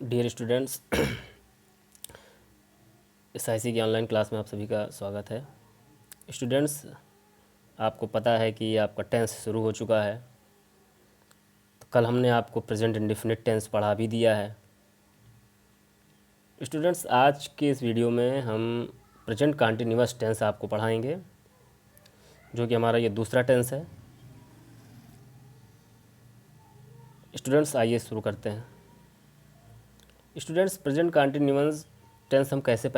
Dear students, SIC की online class में आप सभी का स्वागत है। स्टूडेंट्स, आपको पता है कि आपका टेंस शुरू हो चुका है। तो कल हमने आपको प्रेजेंट इंडेफिनिट टेंस पढ़ा भी दिया है। स्टूडेंट्स, आज के इस वीडियो में हम प्रेजेंट कंटिन्यूअस टेंस आपको पढ़ाएंगे, जो कि हमारा ये दूसरा टेंस है। स्टूडेंट्स, आइए शुरू करते हैं। स्टूडेंट्स, प्रेजेंट कंटिन्यूअस टेंस हम कैसे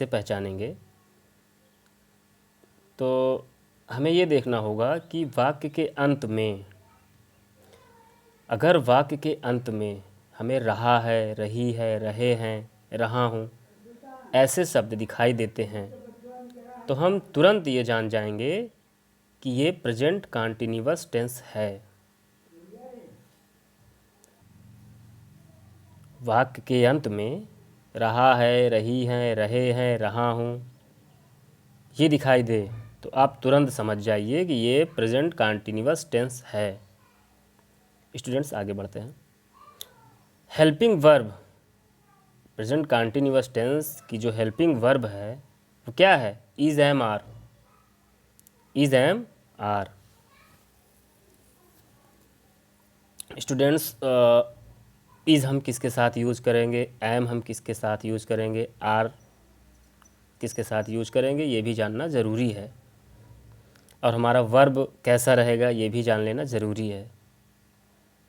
पहचानेंगे? तो हमें ये देखना होगा कि वाक्य के अंत में, अगर वाक्य के अंत में हमें रहा है, रही है, रहे हैं, रहा हूँ ऐसे शब्द दिखाई देते हैं, तो हम तुरंत ये जान जाएंगे कि ये प्रेजेंट कंटिन्यूअस टेंस है। वाक्य के अंत में रहा है, रही है, रहे हैं, रहा हूँ ये दिखाई दे तो आप तुरंत समझ जाइए कि ये प्रेजेंट कंटिन्यूअस टेंस है। स्टूडेंट्स, आगे बढ़ते हैं। Helping verb, present continuous tense की जो हेल्पिंग वर्ब है वो क्या है? Is, am, are. Is, am, are. Students, is हम किसके साथ यूज़ करेंगे, एम हम किसके साथ यूज़ करेंगे, आर किसके साथ यूज़ करेंगे, ये भी जानना ज़रूरी है। और हमारा वर्ब कैसा रहेगा ये भी जान लेना ज़रूरी है।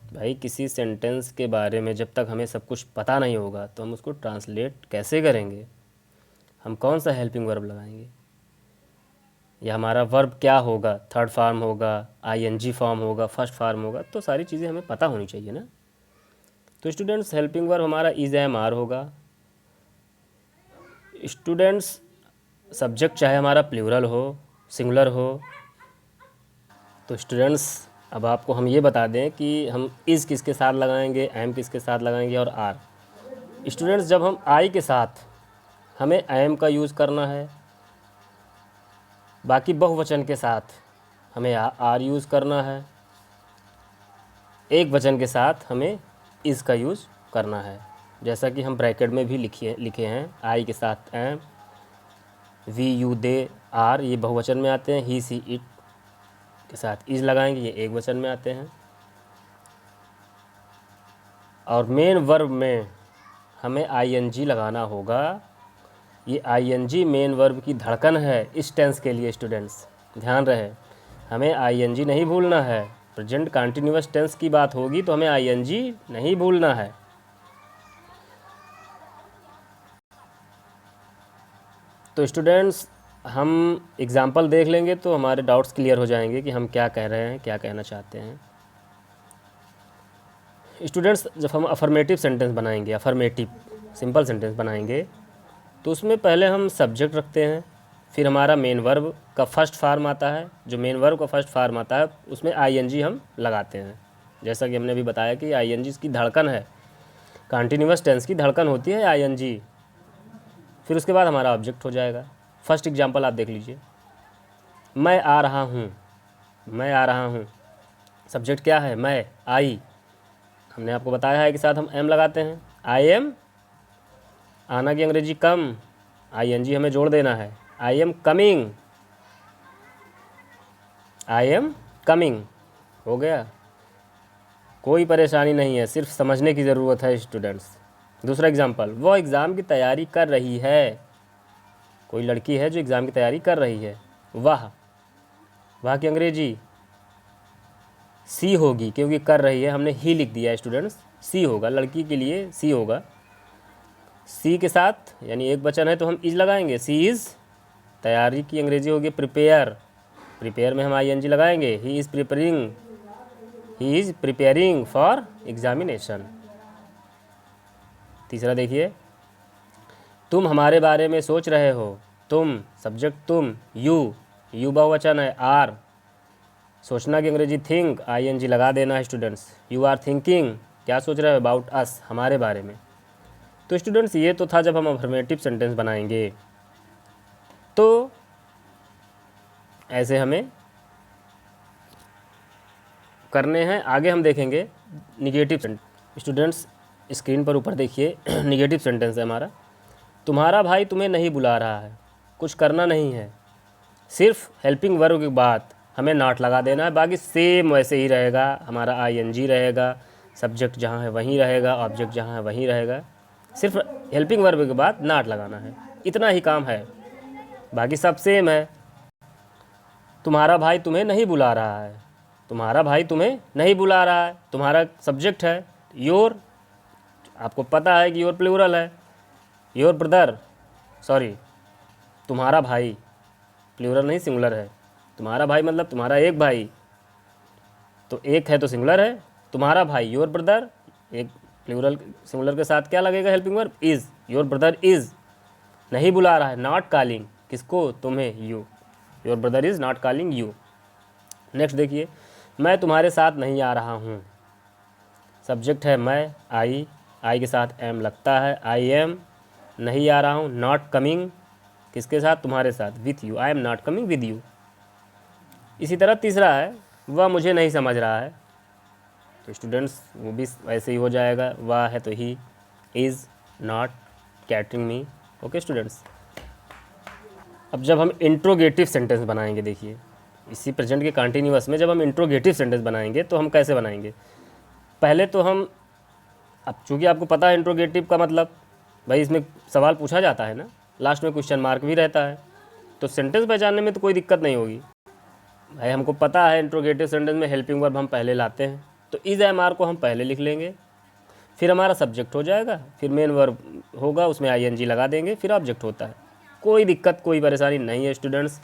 भाई, किसी सेंटेंस के बारे में जब तक हमें सब कुछ पता नहीं होगा तो हम उसको ट्रांसलेट कैसे करेंगे? हम कौन सा हेल्पिंग वर्ब लगाएंगे, या हमारा वर्ब क्या होगा, थर्ड फॉर्म होगा, ING फॉर्म होगा, फर्स्ट फॉर्म होगा, तो सारी चीज़ें हमें पता होनी चाहिए ना। तो स्टूडेंट्स, हेल्पिंग वर्ब हमारा इज, एम, आर होगा। स्टूडेंट्स, सब्जेक्ट चाहे हमारा प्लूरल हो, सिंगुलर हो, तो स्टूडेंट्स अब आपको हम ये बता दें कि हम इज़ किसके साथ लगाएंगे, एम किसके साथ लगाएंगे और आर। स्टूडेंट्स, जब हम आई के साथ हमें एम का यूज़ करना है, बाकी बहुवचन के साथ हमें आर यूज़ करना है, एक वचन के साथ हमें इज़ का यूज़ करना है। जैसा कि हम ब्रैकेट में भी लिखे हैं, आई के साथ am, we, you, they, are ये बहुवचन में आते हैं। ही, सी, इट के साथ इज़ लगाएंगे, ये एक वचन में आते हैं। और मेन वर्ब में हमें ING लगाना होगा। ये ING मेन वर्ब की धड़कन है इस टेंस के लिए। स्टूडेंट्स, ध्यान रहे, हमें ING नहीं भूलना है। प्रेजेंट कंटिन्यूअस टेंस की बात होगी तो हमें ING नहीं भूलना है। तो स्टूडेंट्स, हम एग्जाम्पल देख लेंगे तो हमारे डाउट्स क्लियर हो जाएंगे कि हम क्या कह रहे हैं, क्या कहना चाहते हैं। स्टूडेंट्स, जब हम अफर्मेटिव सेंटेंस बनाएंगे, अफर्मेटिव सिंपल सेंटेंस बनाएंगे, तो उसमें पहले हम सब्जेक्ट रखते हैं, फिर हमारा मेन वर्ब का फर्स्ट फॉर्म आता है। जो मेन वर्ब का फर्स्ट फॉर्म आता है उसमें ING हम लगाते हैं। जैसा कि हमने अभी बताया कि ING इसकी धड़कन है, कंटिन्यूअस टेंस की धड़कन होती है ING। फिर उसके बाद हमारा ऑब्जेक्ट हो जाएगा। फर्स्ट एग्जांपल आप देख लीजिए, मैं आ रहा हूँ। मैं आ रहा हूँ, सब्जेक्ट क्या है? मैं, आई। हमने आपको बताया है कि साथ हम एम लगाते हैं। आई एम, आना की अंग्रेजी कम, ING हमें जोड़ देना है। I am coming, I am coming, हो गया। कोई परेशानी नहीं है, सिर्फ समझने की ज़रूरत है स्टूडेंट्स। दूसरा एग्जांपल, वो एग्ज़ाम की तैयारी कर रही है। कोई लड़की है जो एग्ज़ाम की तैयारी कर रही है। वाह, वाह की अंग्रेजी सी होगी, क्योंकि कर रही है हमने ही लिख दिया है स्टूडेंट्स। सी होगा, लड़की के लिए सी होगा। सी के साथ यानी एक वचन है तो हम इज लगाएंगे। सी इज़, तैयारी की अंग्रेजी होगी प्रिपेयर। प्रिपेयर में हम ING लगाएंगे। He is preparing, he is preparing for examination. तीसरा देखिए, तुम हमारे बारे में सोच रहे हो। तुम, सब्जेक्ट तुम, यू बहुवचन है, आर। सोचना की अंग्रेजी थिंक, ING लगा देना है स्टूडेंट्स। यू आर थिंकिंग, क्या सोच रहे हो? अबाउट अस, हमारे बारे में। तो स्टूडेंट्स, ये तो था जब हम अफर्मेटिव सेंटेंस बनाएंगे। तो ऐसे हमें करने हैं। आगे हम देखेंगे निगेटिव सेंटेंस। स्टूडेंट्स स्क्रीन पर ऊपर देखिए निगेटिव सेंटेंस है हमारा। तुम्हारा भाई तुम्हें नहीं बुला रहा है, कुछ करना नहीं है, सिर्फ हेल्पिंग वर्ब के बाद हमें नॉट लगा देना है, बाकी सेम वैसे ही रहेगा। हमारा आईएनजी रहेगा, सब्जेक्ट जहाँ है वहीं रहेगा, ऑब्जेक्ट जहाँ है वहीं रहेगा, सिर्फ हेल्पिंग वर्ब के बाद नॉट लगाना है, इतना ही काम है, बाकी सब सेम है। तुम्हारा भाई तुम्हें नहीं बुला रहा है, तुम्हारा भाई तुम्हें नहीं बुला रहा है, तुम्हारा सब्जेक्ट है। योर, आपको पता है कि योर प्लूरल है, योर ब्रदर, सॉरी तुम्हारा भाई प्लूरल नहीं सिंगुलर है, तुम्हारा भाई मतलब तुम्हारा एक भाई, तो एक है तो सिंगुलर है, तुम्हारा भाई योर ब्रदर, एक प्लूरल सिंगुलर के साथ क्या लगेगा helping verb, is, your brother is, नहीं बुला रहा है, नॉट कॉलिंग, किसको, तुम्हें, you, your brother is not calling you. Next देखिए, मैं तुम्हारे साथ नहीं आ रहा हूँ, सब्जेक्ट है मैं, आई के साथ एम लगता है, आई एम, नहीं आ रहा हूँ, नॉट कमिंग, किसके साथ, तुम्हारे साथ, with you, I am not coming with you. इसी तरह तीसरा है, वह मुझे नहीं समझ रहा है, तो स्टूडेंट्स वो भी ऐसे ही हो जाएगा, वह है तो he, is not catering me. Okay students, अब जब हम इंट्रोगेटिव सेंटेंस बनाएंगे, देखिए इसी प्रेजेंट के कंटिन्यूअस में जब हम इंट्रोगेटिव सेंटेंस बनाएंगे तो हम कैसे बनाएंगे। पहले तो हम, अब चूँकि आपको पता है इंट्रोगेटिव का मतलब, भाई इसमें सवाल पूछा जाता है ना, लास्ट में क्वेश्चन मार्क भी रहता है, तो सेंटेंस पहचानने में तो कोई दिक्कत नहीं होगी। भाई हमको पता है इंट्रोगेटिव सेंटेंस में हेल्पिंग वर्ब हम पहले लाते हैं, तो इज़ एम आर को हम पहले लिख लेंगे, फिर हमारा सब्जेक्ट हो जाएगा, फिर मेन वर्ब होगा, उसमें आईएनजी लगा देंगे, फिर ऑब्जेक्ट होता है। कोई दिक्कत कोई परेशानी नहीं है स्टूडेंट्स,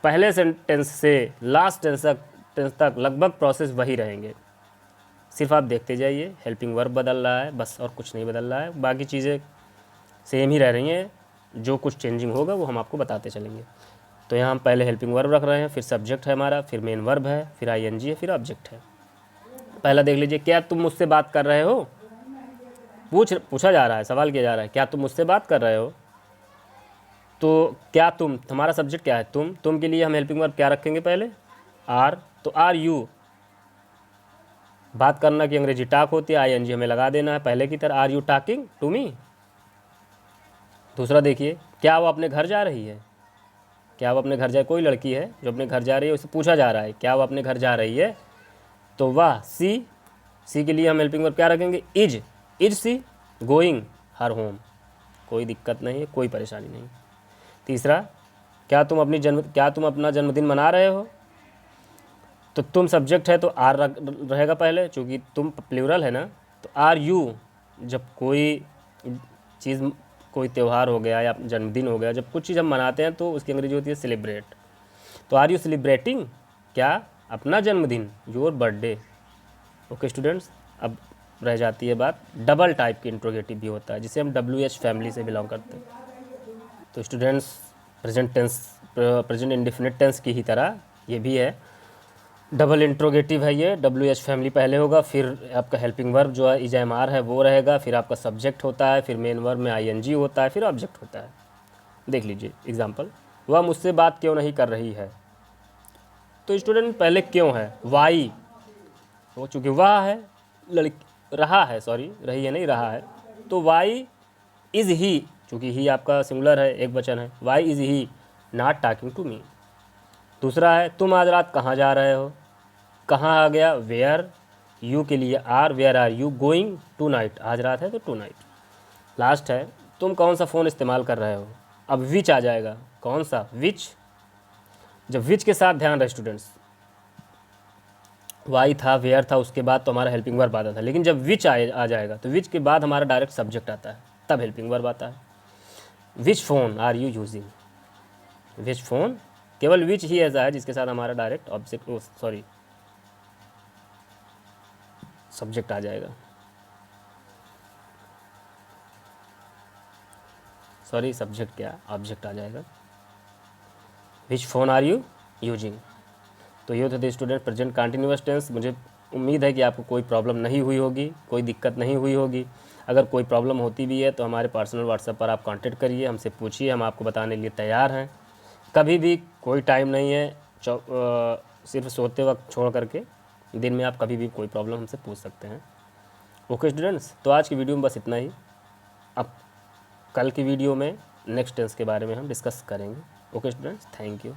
पहले सेंटेंस से लास्ट टेंस तक लगभग प्रोसेस वही रहेंगे, सिर्फ आप देखते जाइए, हेल्पिंग वर्ब बदल रहा है बस, और कुछ नहीं बदल रहा है, बाकी चीज़ें सेम ही रह रही हैं, जो कुछ चेंजिंग होगा वो हम आपको बताते चलेंगे। तो यहाँ हम पहले हेल्पिंग वर्ब रख रहे हैं, फिर सब्जेक्ट है हमारा, फिर मेन वर्ब है, फिर आईएनजी है, फिर ऑब्जेक्ट है। पहला देख लीजिए, क्या तुम मुझसे बात कर रहे हो, पूछा जा रहा है, सवाल किया जा रहा है, क्या तुम मुझसे बात कर रहे हो, तो क्या तुम, हमारा सब्जेक्ट क्या है, तुम के लिए हम हेल्पिंग वर्ब क्या रखेंगे पहले, आर, तो आर यू, बात करना की अंग्रेजी टॉक होती है, आईएनजी हमें लगा देना है पहले की तरह, are you talking to me. दूसरा देखिए, क्या वो अपने घर जा रही है, क्या वो अपने घर जा, कोई लड़की है जो अपने घर जा रही है, उससे पूछा जा रहा है क्या वो अपने घर जा रही है, तो वाह, सी के लिए हम हेल्पिंग वर्ब क्या रखेंगे, is she going her home, कोई दिक्कत नहीं है, कोई परेशानी नहीं। तीसरा, क्या तुम अपना जन्मदिन मना रहे हो, तो तुम सब्जेक्ट है तो आर रहेगा पहले, चूँकि तुम प्लूरल है ना, तो आर यू, जब कोई चीज़, कोई त्यौहार हो गया या जन्मदिन हो गया, जब कुछ चीज़ हम मनाते हैं तो उसकी अंग्रेजी होती है सेलिब्रेट, तो आर यू सेलिब्रेटिंग, क्या, अपना जन्मदिन, योर बर्थडे। ओके स्टूडेंट्स, अब रह जाती है बात, डबल टाइप की इंट्रोगेटिव भी होता है, जिसे हम WH फैमिली से बिलोंग करते हैं। तो स्टूडेंट्स, प्रेजेंट इंडेफिनिट टेंस की ही तरह ये भी है, डबल इंट्रोगेटिव है ये, WH फैमिली पहले होगा, फिर आपका हेल्पिंग वर्ब जो है इज एम आर है वो रहेगा, फिर आपका सब्जेक्ट होता है, फिर मेन वर्ब में आईएनजी होता है, फिर ऑब्जेक्ट होता है। देख लीजिए एग्जांपल, वह मुझसे बात क्यों नहीं कर रही है, तो स्टूडेंट पहले क्यों है, वाई, वो चूँकि वह है, लड़की रहा है, सॉरी रही है नहीं रहा है, तो वाई इज़ ही, चूँकि ही आपका सिंगुलर है, एक वचन है, why is he not talking to me. दूसरा है, तुम आज रात कहाँ जा रहे हो, कहाँ आ गया, वेयर, यू के लिए are, where are you going tonight, आज रात है तो टू नाइट। लास्ट है, तुम कौन सा फ़ोन इस्तेमाल कर रहे हो, अब विच आ जाएगा, कौन सा, विच, जब विच के साथ ध्यान रहे स्टूडेंट्स, वाई था, वेयर था, उसके बाद तो हमारा हेल्पिंग वर्ब आता था, लेकिन जब विच आ जाएगा तो विच के बाद हमारा डायरेक्ट सब्जेक्ट आता है, तब हेल्पिंग वर्ब आता है। Which phone are you using, which phone, केवल विच ही ऐसा है जिसके साथ हमारा डायरेक्ट ऑब्जेक्ट, सॉरी सब्जेक्ट आ जाएगा, सॉरी सब्जेक्ट क्या, ऑब्जेक्ट आ जाएगा, which phone are you using. तो ये थे स्टूडेंट प्रेजेंट कंटिन्यूअस टेंस। मुझे उम्मीद है कि आपको कोई प्रॉब्लम नहीं हुई होगी, कोई दिक्कत नहीं हुई होगी। अगर कोई प्रॉब्लम होती भी है तो हमारे पर्सनल व्हाट्सएप पर आप कांटेक्ट करिए, हमसे पूछिए, हम आपको बताने के लिए तैयार हैं। कभी भी कोई टाइम नहीं है, सिर्फ सोते वक्त छोड़ करके दिन में आप कभी भी कोई प्रॉब्लम हमसे पूछ सकते हैं। ओके स्टूडेंट्स, तो आज की वीडियो में बस इतना ही। अब कल की वीडियो में नेक्स्ट टेंस के बारे में हम डिस्कस करेंगे। Okay students, thank you.